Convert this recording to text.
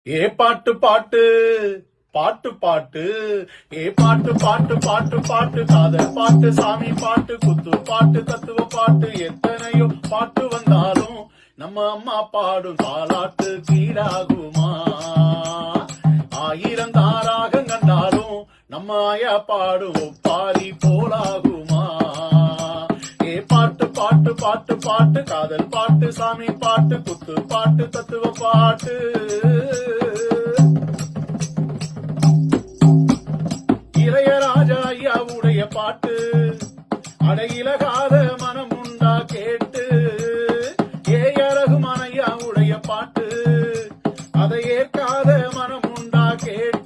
ஏ பாட்டு பாட்டு பாட்டு பாட்டு ஏ பாட்டு பாட்டு பாட்டு பாட்டு காதல் பாட்டு சாமி பாட்டு குத்து பாட்டு தத்துவ பாட்டு எத்தனையோ பாட்டு வந்தாலும் நம்ம அம்மா பாடும் தாலாட்டு கீழாகுமா? ஆயிரம் தாராகம் கண்டாலும் நம்ம ஆயா பாடும் ஒப்பாரி போலாகுமா? ஏ பாட்டு பாட்டு பாட்டு பாட்டு காதல் பாட்டு சாமி பாட்டு குத்து பாட்டு தத்துவ பாட்டு இளையராஜா ஐயாவுடைய பாட்டு அடையிலகாத மனம் உண்டா கேட்டு ஏ ரகுமான் ஐயாவுடைய பாட்டு அதை ஏற்காத மனம் உண்டா கேட்டு